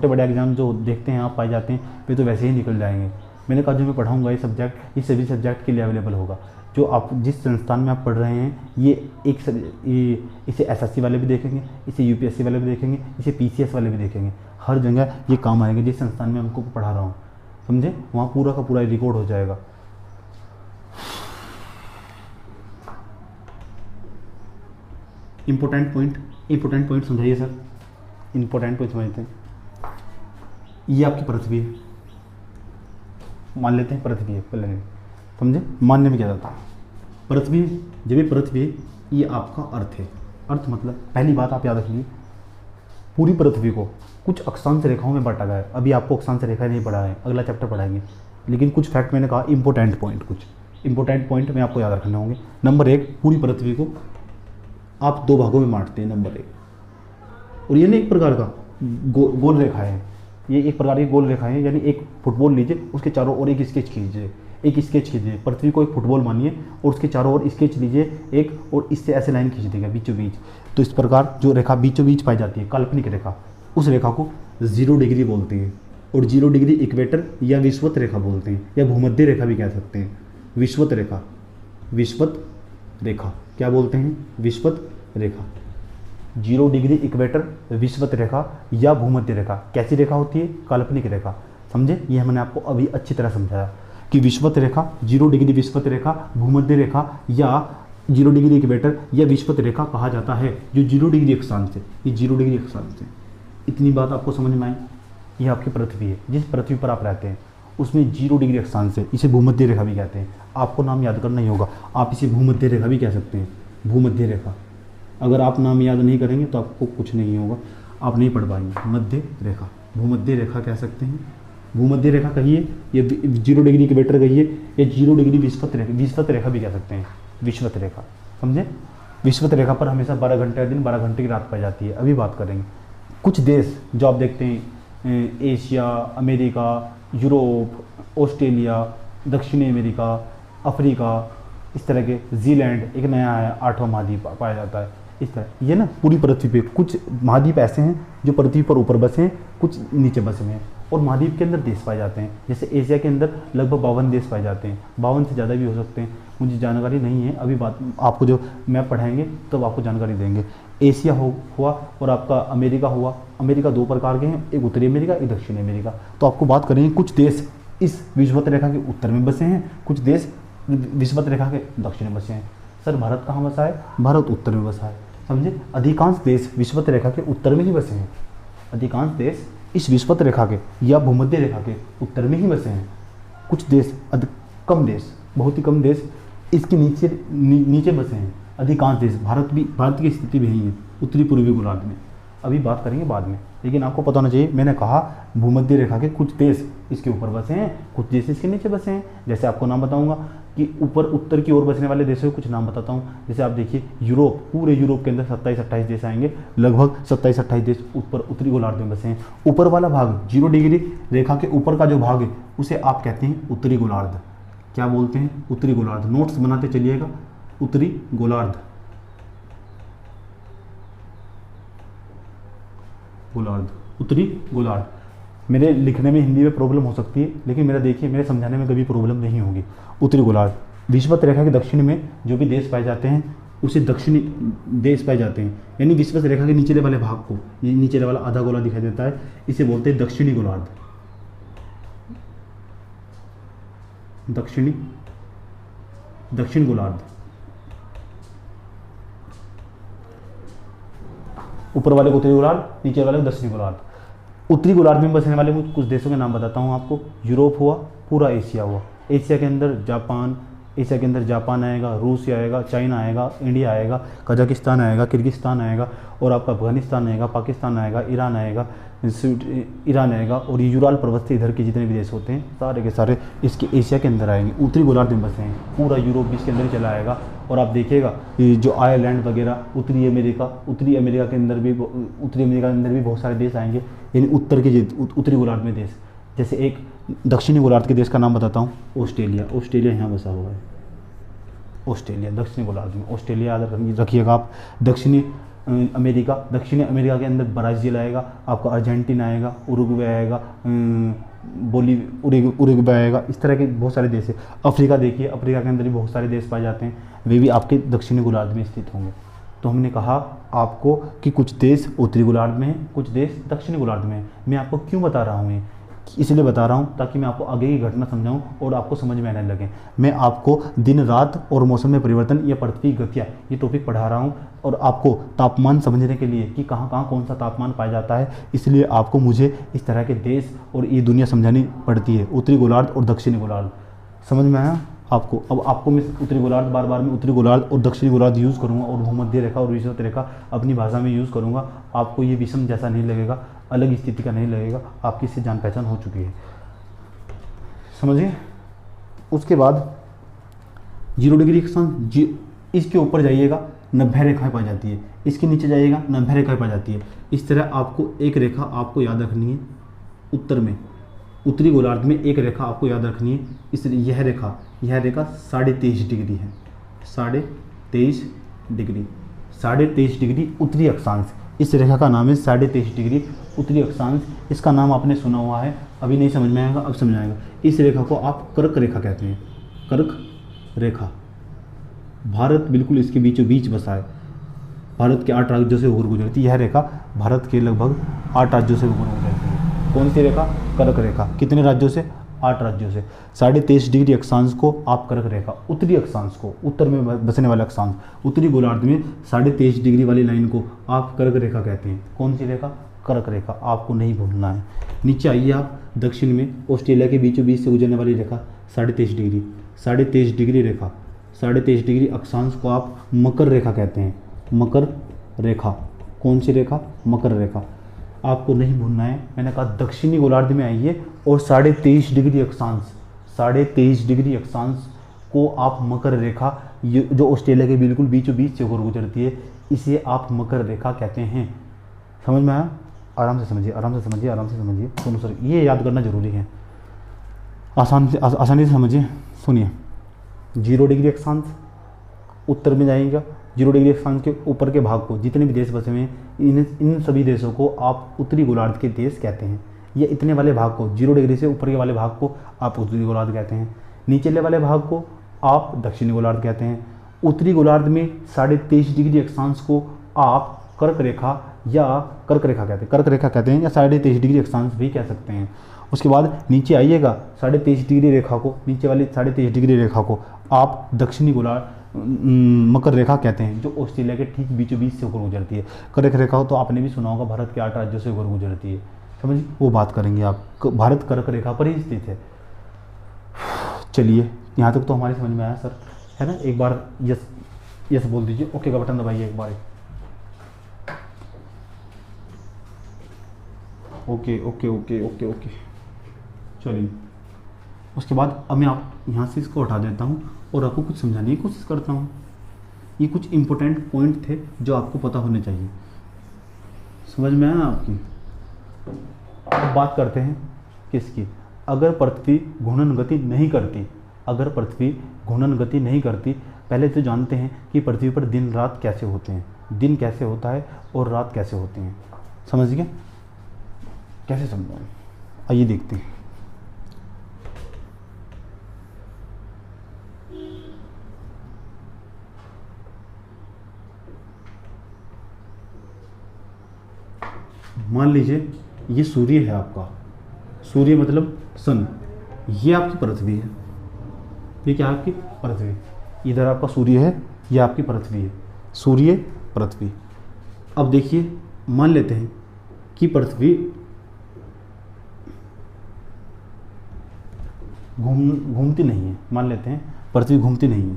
S1: बड़े एग्जाम जो देखते हैं आप पाए जाते हैं, वे तो वैसे ही निकल जाएंगे। मैंने कहा जो मैं पढ़ाऊंगा ये सब्जेक्ट, ये सभी सब्जेक्ट के लिए अवेलेबल होगा। जो आप जिस संस्थान में आप पढ़ रहे हैं, इसे एसएससी वाले भी देखेंगे, इसे यूपीएससी वाले भी देखेंगे, इसे पीसीएस वाले भी देखेंगे। हर जगह ये काम आएंगे जिस संस्थान में हमको पढ़ा रहा हूँ। समझे? वहाँ पूरा का पूरा रिकॉर्ड हो जाएगा। इंपॉर्टेंट पॉइंट समझाइए सर। इंपॉर्टेंट पॉइंट समझते हैं। ये आपकी पृथ्वी है, मान लेते हैं पृथ्वी है पहले। समझे? मानने में क्या जाता है पृथ्वी, जब ये पृथ्वी, ये आपका अर्थ है। अर्थ मतलब पहली बात आप याद रखिए, पूरी पृथ्वी को कुछ अक्षांश रेखाओं में बांटा गया है। अभी आपको अक्षांश रेखा नहीं पढ़ा है, अगला चैप्टर पढ़ाएंगे। लेकिन कुछ फैक्ट मैंने कहा, कुछ इंपॉर्टेंट पॉइंट में आपको याद रखने होंगे। नंबर 1, पूरी पृथ्वी को आप 2 भागों में बांटते हैं। नंबर 1, और ये नहीं एक प्रकार का गोल रेखा है, ये एक प्रकार की गोल रेखा है। यानी एक फुटबॉल लीजिए, उसके चारों ओर एक स्केच खींचिए, पृथ्वी को एक फुटबॉल मानिए और उसके चारों ओर स्केच लीजिए एक, और इससे ऐसे लाइन खींच देगा बीचों बीच। तो इस प्रकार जो रेखा बीचों बीच पाई जाती है, काल्पनिक रेखा, उस रेखा को 0 डिग्री बोलते हैं। और 0 डिग्री इक्वेटर या विषुवत रेखा बोलते हैं, या भूमध्य रेखा भी कह सकते हैं। विषुवत रेखा क्या बोलते हैं? विषुवत रेखा। 0 डिग्री इक्वेटर, विषुवत रेखा या भूमध्य रेखा कैसी रेखा होती है? काल्पनिक रेखा। समझे? ये मैंने आपको अभी अच्छी तरह समझाया कि विषुवत रेखा, 0 डिग्री विषुवत रेखा, भूमध्य रेखा या 0 डिग्री इक्वेटर या विषुवत रेखा कहा जाता है जो 0 डिग्री अक्षांश से, ये 0 डिग्री अक्षांश से। इतनी बात आपको समझ में आई? ये आपकी पृथ्वी है, जिस पृथ्वी पर आप रहते हैं उसमें 0 डिग्री अक्षांश है, इसे भूमध्य रेखा भी कहते हैं। आपको नाम याद करना ही होगा, आप इसे भूमध्य रेखा भी कह सकते हैं। भूमध्य रेखा, अगर आप नाम याद नहीं करेंगे तो आपको कुछ नहीं होगा, आप नहीं पढ़ पाएंगे। मध्य रेखा, भूमध्य रेखा कह सकते हैं। भूमध्य रेखा कहिए, ये 0 डिग्री इक्वेटर कहिए, या 0 डिग्री विषुवत रेखा भी कह सकते हैं। विषुवत रेखा, समझे? विषुवत रेखा पर हमेशा 12 घंटे का दिन 12 घंटे की रात पाई जाती है। अभी बात करेंगे कुछ देश जो आप देखते हैं, एशिया, अमेरिका, यूरोप, ऑस्ट्रेलिया, दक्षिणी अमेरिका, अफ्रीका, इस तरह के, जीलैंड एक नया है 8वां महाद्वीप पाया जाता है। इस तरह ये ना पूरी पृथ्वी पे कुछ महाद्वीप ऐसे हैं जो पृथ्वी पर ऊपर बसे हैं, कुछ नीचे बसे हुए हैं, और महाद्वीप के अंदर देश पाए जाते हैं। जैसे एशिया के अंदर लगभग 52 देश पाए जाते हैं, 52 से ज़्यादा भी हो सकते हैं, मुझे जानकारी नहीं है। अभी बात आपको जो मैप पढ़ाएंगे तब तो आपको जानकारी देंगे। एशिया हुआ और आपका अमेरिका हुआ। अमेरिका 2 प्रकार के हैं, एक उत्तरी अमेरिका, एक दक्षिणी अमेरिका। तो आपको बात करेंगे कुछ देश इस विषुवत रेखा के उत्तर में बसे हैं, कुछ देश विषुवत रेखा के दक्षिण में बसे हैं। सर भारत कहाँ बसा है? भारत उत्तर में बसा है, समझे। अधिकांश देश विषुवत रेखा के उत्तर में ही बसे हैं, अधिकांश देश इस विषुवत रेखा के या भूमध्य रेखा के उत्तर में ही बसे हैं। कुछ देश कम देश, बहुत ही कम देश इसके नीचे बसे हैं। अधिकांश देश, भारत की स्थिति भी यही है, उत्तरी पूर्वी गोलार्ध में। अभी बात करेंगे बाद में, लेकिन आपको पता होना चाहिए, मैंने कहा भूमध्य रेखा के कुछ देश इसके ऊपर बसे हैं, कुछ देश इसके नीचे बसे हैं। जैसे आपको नाम बताऊंगा कि ऊपर उत्तर की ओर बसने वाले देशों के कुछ नाम बताता हूँ। जैसे आप देखिए यूरोप, पूरे यूरोप के अंदर 27-28 देश आएंगे, लगभग 27-28 देश ऊपर उत्तरी गोलार्ध में बसे हैं। ऊपर वाला भाग 0 डिग्री रेखा के ऊपर का जो भाग है उसे आप कहते हैं उत्तरी गोलार्ध। क्या बोलते हैं? उत्तरी गोलार्ध। नोट्स बनाते चलिएगा, उत्तरी गोलार्ध, उत्तरी गोलार्ध। मेरे लिखने में हिंदी में प्रॉब्लम हो सकती है, लेकिन मेरा देखिए मेरे समझाने में कभी प्रॉब्लम नहीं होगी। उत्तरी गोलार्ध। विषुवत रेखा के दक्षिण में जो भी देश पाए जाते हैं उसे दक्षिणी देश पाए जाते हैं, यानी विषुवत रेखा के नीचले वाले भाग को, ये नीचले वाला आधा गोला दिखाई देता है, इसे बोलते हैं दक्षिणी गोलार्ध। दक्षिण गोलार्ध। ऊपर वाले को उत्तरी गोलार्ध, नीचे वाले को दक्षिणी गोलार्ध। उत्तरी गोलार्ध में बसने वाले कुछ देशों के नाम बताता हूँ आपको। यूरोप हुआ, पूरा एशिया हुआ। एशिया के अंदर जापान आएगा, रूस आएगा, चाइना आएगा, इंडिया आएगा, कजाकिस्तान आएगा, किर्गिस्तान आएगा, और आपका अफगानिस्तान आएगा, पाकिस्तान आएगा, ईरान आएगा, और ये यूराल पर्वत से इधर के जितने भी देश होते हैं सारे के सारे इसके एशिया के अंदर आएंगे, उत्तरी गोलार्ध में बसे हैं। पूरा यूरोप भी इसके अंदर ही चला आएगा। और आप देखिएगा ये जो आयरलैंड वगैरह, उत्तरी अमेरिका के अंदर भी बहुत सारे देश आएंगे, यानी उत्तरी गोलार्ध में देश। जैसे एक दक्षिणी गोलार्ध के देश का नाम बताता हूँ, ऑस्ट्रेलिया यहाँ बसा हुआ है। ऑस्ट्रेलिया दक्षिणी गोलार्ध में, ऑस्ट्रेलिया याद रखिएगा आप। दक्षिणी अमेरिका के अंदर ब्राज़ील आएगा, आपका अर्जेंटीना आएगा, उरुग्वे आएगा, उरुग्वे आएगा, इस तरह के बहुत सारे देश है। अफ्रीका देखिए, अफ्रीका के अंदर भी बहुत सारे देश पाए जाते हैं, वे भी आपके दक्षिणी गोलार्ध में स्थित होंगे। तो हमने कहा आपको कि कुछ देश उत्तरी गोलार्ध में हैं, कुछ देश दक्षिणी गोलार्ध में हैं। मैं आपको क्यों बता रहा हूँ ये? इसलिए बता रहा हूँ ताकि मैं आपको आगे की घटना समझाऊँ और आपको समझ में आने लगे। मैं आपको दिन रात और मौसम में परिवर्तन या पृथ्वी गतियाँ ये टॉपिक पढ़ा रहा हूँ, और आपको तापमान समझने के लिए कि कहाँ कहाँ कौन सा तापमान पाया जाता है, इसलिए आपको मुझे इस तरह के देश और ये दुनिया समझानी पड़ती है, उत्तरी गोलार्ध और दक्षिणी गोलार्ध। समझ में आया आपको? अब आपको मैं उत्तरी गोलार्ध बार मैं उत्तरी गोलार्ध और दक्षिणी गोलार्ध यूज़ करूँगा, और भूमध्य रेखा और विषुवत रेखा अपनी भाषा में यूज़ करूँगा। आपको ये विषम जैसा नहीं लगेगा, अलग स्थिति का नहीं लगेगा, आपकी इससे जान पहचान हो चुकी है, समझिए। उसके बाद 0 डिग्री अक्षांश, इसके ऊपर जाइएगा 90 रेखाएं पाई जाती है, इसके नीचे जाइएगा 90 रेखाएं पाई जाती है। इस तरह आपको एक रेखा आपको याद रखनी है उत्तर में, उत्तरी गोलार्ध में एक रेखा आपको याद रखनी है। इस यह रेखा 23.5 डिग्री है, 23.5 डिग्री उत्तरी अक्षांश। इस रेखा का नाम है 23.5 डिग्री उत्तरी अक्षांश। इसका नाम आपने सुना हुआ है, अभी नहीं समझ में आएगा, अब समझ आएगा। इस रेखा को आप कर्क रेखा कहते हैं, कर्क रेखा। भारत बिल्कुल इसके बीचों बीच बसा है, भारत के 8 राज्यों से होकर गुजरती यह रेखा भारत के लगभग 8 राज्यों से होकर गुजरती है। कौन सी रेखा? कर्क रेखा। कितने राज्यों से? 8 राज्यों से। 23.5 डिग्री अक्षांश को आप कर्क रेखा, उत्तरी अक्षांश को, उत्तर में बसने वाला अक्षांश, उत्तरी गोलार्ध में 23.5 डिग्री वाली लाइन को आप कर्क रेखा कहते हैं। कौन सी रेखा? कर्क रेखा। आपको नहीं भूलना है। नीचे आइए आप, दक्षिण में ऑस्ट्रेलिया के बीचों बीच से गुजरने वाली रेखा 23.5 डिग्री, 23.5 डिग्री रेखा, 23.5 डिग्री अक्षांश को आप मकर रेखा कहते हैं, मकर रेखा। कौन सी रेखा? मकर रेखा। आपको नहीं भूलना है, मैंने कहा दक्षिणी गोलार्ध में आइए और 23.5 डिग्री अक्षांश, 23.5 डिग्री अक्षांश को आप मकर रेखा ये जो ऑस्ट्रेलिया के बिल्कुल बीचों बीच से होकर गुजरती है, इसे आप मकर रेखा कहते हैं। समझ में आया? आराम से समझिए, आराम से समझिए, आराम से समझिए। सुनो सर, ये याद करना जरूरी है, आसानी से समझिए। सुनिए, 0 डिग्री अक्षांश उत्तर में जाएगा, 0 डिग्री अक्षांश के ऊपर के भाग को, जितने भी देश बसे हुए हैं इन सभी देशों को आप उत्तरी गोलार्ध के देश कहते हैं। ये इतने वाले भाग को, 0 डिग्री से ऊपर के वाले भाग को आप उत्तरी गोलार्ध कहते हैं, नीचले वाले भाग को आप दक्षिणी गोलार्ध कहते हैं। उत्तरी गोलार्ध में 23.5 डिग्री अक्षांश को आप कर्क रेखा कहते हैं या 23.5 डिग्री अक्षांश भी कह सकते हैं। उसके बाद नीचे आइएगा, 23.5 डिग्री रेखा को, नीचे वाली 23.5 डिग्री रेखा को आप दक्षिणी गोलार्ध मकर रेखा कहते हैं, जो ऑस्ट्रेलिया के ठीक बीचों बीच से होकर गुजरती है। कर्क रेखा तो आपने भी सुना होगा, भारत के 8 राज्यों से होकर गुजरती है। समझ, वो बात करेंगे आप। भारत कर्क रेखा पर ही स्थित है। चलिए, यहाँ तक तो हमारी समझ में आया सर, है ना? एक बार यस बोल दीजिए, ओके का बटन दबाइए एक बार। Okay okay okay okay okay, चलिए। उसके बाद अब मैं आप यहाँ से इसको हटा देता हूँ और आपको कुछ समझाने की कोशिश करता हूँ। ये कुछ इंपॉर्टेंट पॉइंट थे जो आपको पता होने चाहिए। समझ में आया आपकी? अब बात करते हैं किसकी? अगर पृथ्वी घूर्णन गति नहीं करती, अगर पृथ्वी घूर्णन गति नहीं करती, पहले तो जानते हैं कि पृथ्वी पर दिन रात कैसे होते हैं, दिन कैसे होता है और रात कैसे होती हैं। समझ गए? कैसे समझाऊं? आइए देखते हैं। मान लीजिए ये सूर्य है आपका, सूर्य मतलब सन, ये आपकी पृथ्वी है, ये क्या है आपकी पृथ्वी, इधर आपका सूर्य है, ये आपकी पृथ्वी है, सूर्य पृथ्वी। अब देखिए, मान लेते हैं कि पृथ्वी घूमती नहीं है, मान लेते हैं पृथ्वी घूमती नहीं है।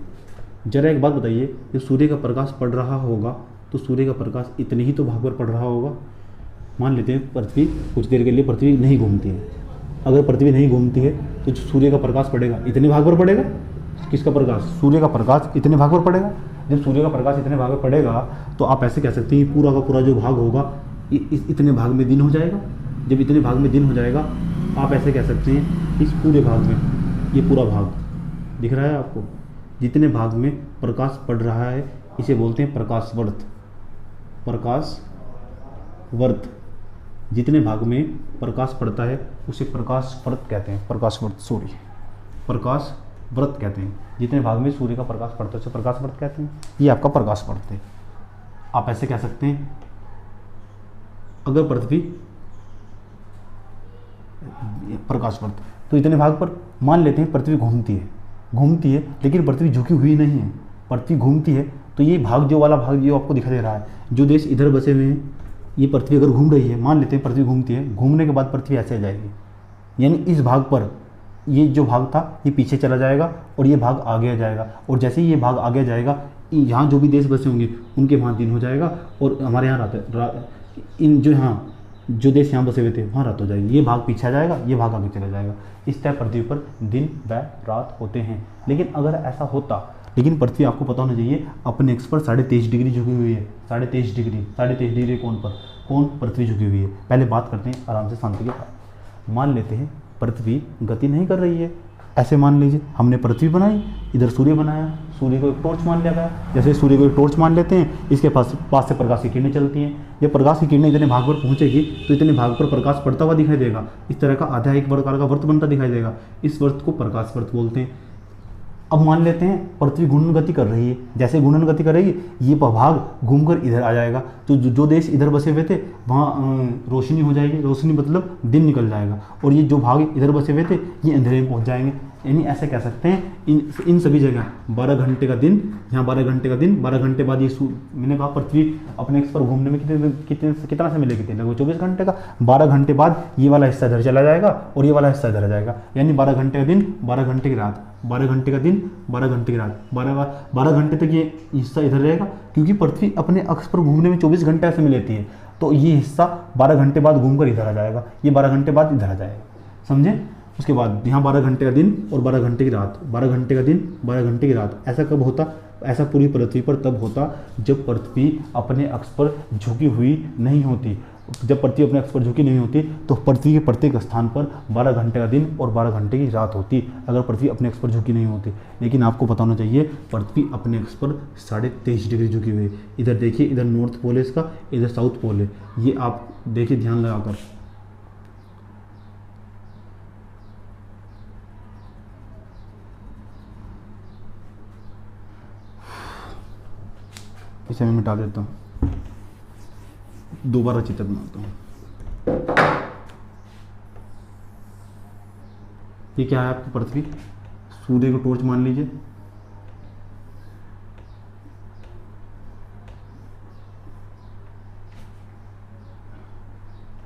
S1: जरा एक बात बताइए, जब सूर्य का प्रकाश पड़ रहा होगा तो सूर्य का प्रकाश इतने ही तो भाग पर पड़ रहा होगा। मान लेते हैं पृथ्वी कुछ देर के लिए पृथ्वी नहीं घूमती है, अगर पृथ्वी नहीं घूमती है तो जो सूर्य का प्रकाश पड़ेगा इतने भाग पर पड़ेगा। किसका प्रकाश? सूर्य का प्रकाश इतने भाग पर पड़ेगा। जब सूर्य का प्रकाश इतने भाग पर पड़ेगा तो आप ऐसे कह सकते हैं पूरा का पूरा जो भाग होगा इतने भाग में दिन हो जाएगा। जब इतने भाग में दिन हो जाएगा, आप ऐसे कह सकते हैं इस पूरे भाग में, ये पूरा भाग दिख रहा है आपको, जितने भाग में प्रकाश पड़ रहा है इसे बोलते हैं प्रकाश वर्त। प्रकाश वर्त, जितने भाग में प्रकाश पड़ता है उसे प्रकाश वर्त कहते हैं। प्रकाश वर्त कहते हैं, जितने भाग में सूर्य का प्रकाश पड़ता है उसे प्रकाश वर्त कहते हैं। ये आपका प्रकाश वर्त है। आप ऐसे कह सकते हैं, अगर पृथ्वी प्रकाश वर्त तो इतने भाग पर, मान लेते हैं पृथ्वी घूमती है लेकिन पृथ्वी झुकी हुई नहीं है, पृथ्वी घूमती है, तो ये भाग, जो वाला भाग जो आपको दिखाई दे रहा है, जो देश इधर बसे हुए हैं, ये पृथ्वी अगर घूम रही है, मान लेते हैं पृथ्वी घूमती है, घूमने के बाद पृथ्वी ऐसे आ जाएगी, यानी इस भाग पर ये जो भाग था ये पीछे चला जाएगा और ये भाग आगे आ जाएगा, और जैसे ही ये भाग आगे जाएगा, यहाँ जो भी देश बसे होंगे उनके वहाँ दिन हो जाएगा और हमारे यहाँ इन जो यहाँ जो देश यहाँ बसे हुए थे वहाँ रात हो जाएगी। ये भाग पीछे आ जाएगा, ये भाग आगे चला जाएगा। इस टाइप पृथ्वी पर दिन व रात होते हैं। लेकिन अगर ऐसा होता, लेकिन पृथ्वी आपको पता होना चाहिए अपने एक्स पर 23.5 डिग्री झुकी हुई है। 23.5 डिग्री कौन पृथ्वी झुकी हुई है। पहले बात करते हैं आराम से, शांति के साथ। मान लेते हैं पृथ्वी गति नहीं कर रही है, ऐसे मान लीजिए हमने पृथ्वी बनाई, इधर सूर्य बनाया, सूर्य को एक टॉर्च मान लिया गया। जैसे सूर्य को एक टॉर्च मान लेते हैं, इसके पास से प्रकाश की किरणें चलती हैं। जब प्रकाश की किरणें इतने भाग पर पहुंचेगी तो इतने भाग पर प्रकाश पड़ता हुआ दिखाई देगा। इस तरह का आधा एक प्रकार का वर्त बनता दिखाई देगा। इस वर्त को प्रकाश वर्त बोलते हैं। अब मान लेते हैं पृथ्वी घूर्णन गति कर रही है, जैसे घूर्णन गति करेगी ये भाग घूमकर इधर आ जाएगा, तो जो देश इधर बसे हुए थे वहाँ रोशनी हो जाएगी, रोशनी मतलब दिन निकल जाएगा, और ये जो भाग इधर बसे हुए थे ये अंधेरे में पहुँच जाएंगे। यानी ऐसे कह सकते हैं इन सभी जगह 12 घंटे का दिन, यहाँ 12 घंटे का दिन, 12 घंटे बाद ये मैंने कहा पृथ्वी अपने एक्स पर घूमने में कितना समय लगेगी, लगभग 24 घंटे का। 12 घंटे बाद ये वाला हिस्सा इधर चला जाएगा और ये वाला हिस्सा इधर आ जाएगा, यानी 12 घंटे का दिन, 12 घंटे की रात, 12 घंटे का दिन, 12 घंटे की रात, 12 घंटे तक ये हिस्सा इधर रहेगा, क्योंकि पृथ्वी अपने अक्ष पर घूमने में 24 घंटे ऐसे में लेती है, तो ये हिस्सा 12 घंटे बाद घूमकर इधर आ जाएगा, ये 12 घंटे बाद इधर आ जाएगा। समझे? उसके बाद यहाँ 12 घंटे का दिन और 12 घंटे की रात, 12 घंटे का दिन, 12 घंटे की रात। ऐसा कब होता? ऐसा पूरी पृथ्वी पर तब होता जब पृथ्वी अपने अक्ष पर झुकी हुई नहीं होती। जब पृथ्वी अपने अक्ष पर झुकी नहीं होती तो पृथ्वी के प्रत्येक स्थान पर 12 घंटे का दिन और 12 घंटे की रात होती, अगर पृथ्वी अपने अक्ष पर झुकी नहीं होती। लेकिन आपको पता होना चाहिए पृथ्वी अपने अक्ष पर 23.5 डिग्री झुकी हुई है। इधर देखिए, इधर नॉर्थ पोल है इसका, इधर साउथ पोल है। ये आप देखिए ध्यान लगाकर। इसे मैं मिटा देता हूँ, दोबारा चित्र बनाता हूँ। ये क्या है आपकी पृथ्वी, सूर्य को टॉर्च मान लीजिए।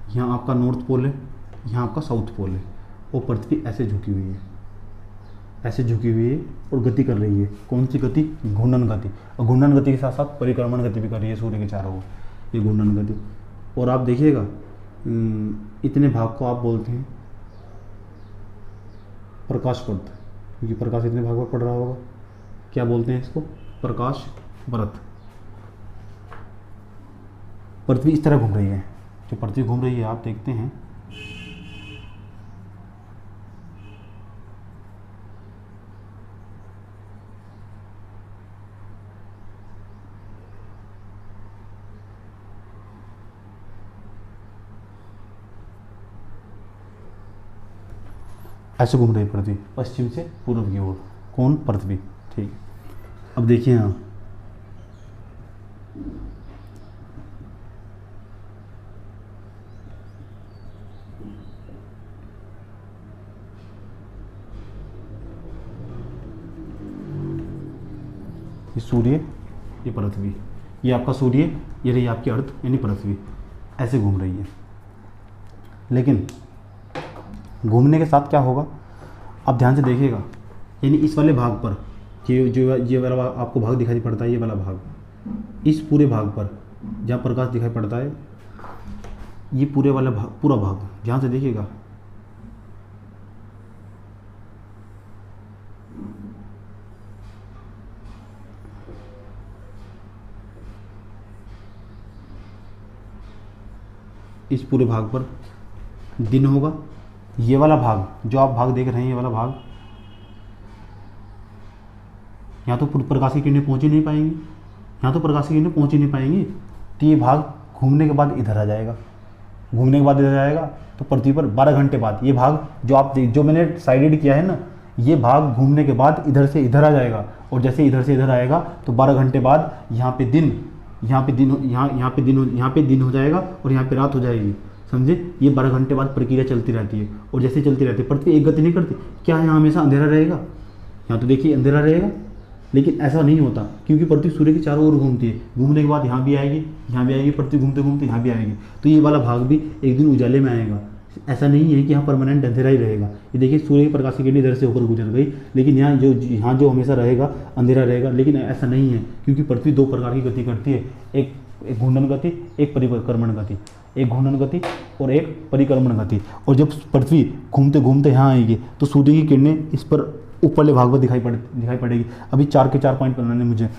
S1: यहाँ आपका नॉर्थ पोल है, यहाँ आपका साउथ पोल है, और पृथ्वी ऐसे झुकी हुई है, ऐसे झुकी हुई है और गति कर रही है। कौन सी गति? घूर्णन गति। और घूर्णन गति के साथ साथ परिक्रमण गति भी कर रही है सूर्य के चारों ओर, ये घूर्णन गति। और आप देखिएगा इतने भाग को आप बोलते हैं प्रकाश व्रत, क्योंकि प्रकाश इतने भाग में पड़ रहा होगा। क्या बोलते हैं इसको? प्रकाश व्रत। पृथ्वी इस तरह घूम रही है, जो पृथ्वी घूम रही है आप देखते हैं, ऐसे घूम रही पृथ्वी पश्चिम से पूर्व की ओर। कौन? पृथ्वी। ठीक। अब देखिए यहाँ ये सूर्य, ये पृथ्वी, ये आपका सूर्य, ये रही आपकी अर्थ यानी पृथ्वी, ऐसे घूम रही है। लेकिन घूमने के साथ क्या होगा आप ध्यान से देखिएगा, यानी इस वाले भाग पर ये वाला आपको भाग दिखाई पड़ता है, ये वाला भाग, इस पूरे भाग पर जहाँ प्रकाश दिखाई पड़ता है, ये पूरे वाला भाग, पूरा भाग ध्यान से देखिएगा, इस पूरे भाग पर दिन होगा। ये वाला भाग जो आप भाग देख रहे हैं, ये वाला भाग, यहाँ तो प्रकाश की किरणें पहुँच ही नहीं पाएंगी, यहाँ तो प्रकाश की किरणें पहुँच ही नहीं पाएंगी, तो ये भाग घूमने के बाद इधर आ जाएगा। घूमने के बाद इधर आएगा तो पृथ्वी पर 12 घंटे बाद ये भाग जो मैंने साइडेड किया है ना, ये भाग घूमने के बाद इधर से इधर आ जाएगा। और जैसे इधर से इधर आएगा तो 12 घंटे बाद यहाँ पे दिन हो जाएगा और यहाँ पे रात हो जाएगी। समझे? ये 12 घंटे बाद प्रक्रिया चलती रहती है। और जैसे चलती रहती है, पृथ्वी एक गति नहीं करती। क्या यहाँ हमेशा अंधेरा रहेगा? यहाँ तो देखिए अंधेरा रहेगा, लेकिन ऐसा नहीं होता, क्योंकि पृथ्वी सूर्य के चारों ओर घूमती है। घूमने के बाद यहाँ भी आएगी, पृथ्वी घूमते घूमते यहाँ भी आएगी। तो ये वाला भाग भी एक दिन उजाले में आएगा। ऐसा नहीं है कि यहाँ परमानेंट अंधेरा ही रहेगा। ये देखिए सूर्य की प्रकाश की किरण इधर से होकर गुजर गई, लेकिन यहाँ जो हमेशा रहेगा अंधेरा रहेगा। लेकिन ऐसा नहीं है, क्योंकि पृथ्वी 2 प्रकार की गति करती है, एक घूर्णन गति, एक परिक्रमण गति। एक घूर्णन गति और एक परिक्रमण गति। और जब पृथ्वी घूमते घूमते यहाँ आएगी तो सूर्य की किरणें इस पर ऊपरले भाग पर दिखाई पड़ेगी। अभी 4 के 4 पॉइंट बनाने मुझे।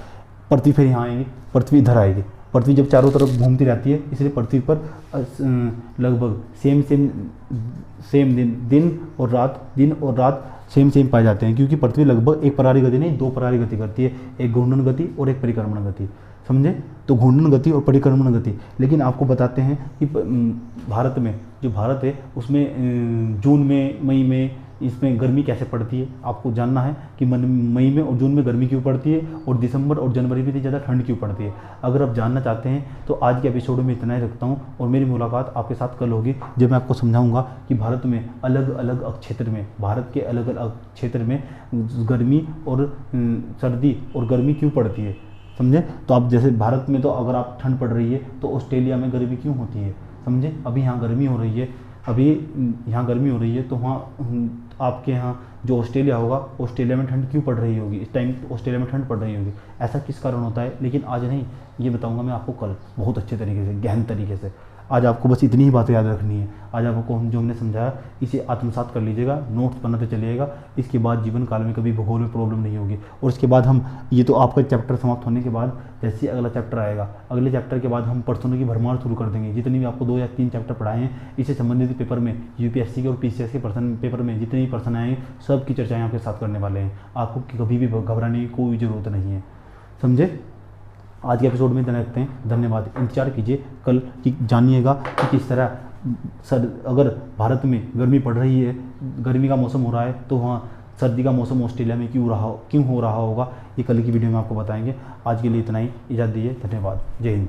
S1: पृथ्वी फिर यहाँ आएगी, पृथ्वी इधर आएगी। पृथ्वी जब चारों तरफ घूमती रहती है, इसलिए पृथ्वी पर लगभग सेम दिन और रात सेम पाए जाते हैं, क्योंकि पृथ्वी लगभग एक प्रकार की गति नहीं, 2 प्रकार की गति करती है, एक घूर्णन गति और एक परिक्रमण गति। समझे? तो घूर्णन गति और परिक्रमण गति। लेकिन आपको बताते हैं कि भारत में, जो भारत है उसमें जून में, मई में इसमें गर्मी कैसे पड़ती है। आपको जानना है कि मई में और जून में गर्मी क्यों पड़ती है, और दिसंबर और जनवरी में इतनी ज़्यादा ठंड क्यों पड़ती है। अगर आप जानना चाहते हैं तो आज के एपिसोड में इतना ही रखता हूँ, और मेरी मुलाकात आपके साथ कल होगी, जब मैं आपको समझाऊंगा कि भारत में अलग अलग क्षेत्र में, भारत के अलग अलग क्षेत्र में गर्मी और सर्दी और गर्मी क्यों पड़ती है। समझे? तो आप जैसे भारत में तो अगर आप ठंड पड़ रही है तो ऑस्ट्रेलिया में गर्मी क्यों होती है। समझे? अभी यहाँ गर्मी हो रही है, तो वहाँ आपके यहाँ जो ऑस्ट्रेलिया होगा, ऑस्ट्रेलिया में ठंड क्यों पड़ रही होगी, इस टाइम ऑस्ट्रेलिया में ठंड पड़ रही होगी, ऐसा किस कारण होता है। लेकिन आज नहीं, ये बताऊंगा मैं आपको कल बहुत अच्छे तरीके से, गहन तरीके से। आज आपको बस इतनी ही बातें याद रखनी है। आज आपको जो हमने समझाया इसे आत्मसात कर लीजिएगा, नोट्स बनाते चलिएगा। इसके बाद जीवन काल में कभी भूगोल में प्रॉब्लम नहीं होगी। और इसके बाद हम ये तो आपका चैप्टर समाप्त होने के बाद जैसे ही अगला चैप्टर आएगा, अगले चैप्टर के बाद हम पर्सनों की भरमार शुरू कर देंगे। जितनी भी आपको 2 या 3 चैप्टर पढ़ाए हैं इससे संबंधित पेपर में, यूपीएससी के और पीसीएस के पेपर में जितने भी पर्सन आएंगे सब की चर्चाएँ आपके साथ करने वाले हैं। आपको कभी भी घबराने की कोई ज़रूरत नहीं है, समझे। आज के एपिसोड में इतना रखते हैं, धन्यवाद। इंतजार कीजिए कल कि जानिएगा कि किस तरह अगर भारत में गर्मी पड़ रही है, गर्मी का मौसम हो रहा है, तो वहाँ सर्दी का मौसम ऑस्ट्रेलिया में क्यों हो रहा होगा, ये कल की वीडियो में आपको बताएंगे। आज के लिए इतना ही, इजाज़त दीजिए, धन्यवाद, जय हिंद।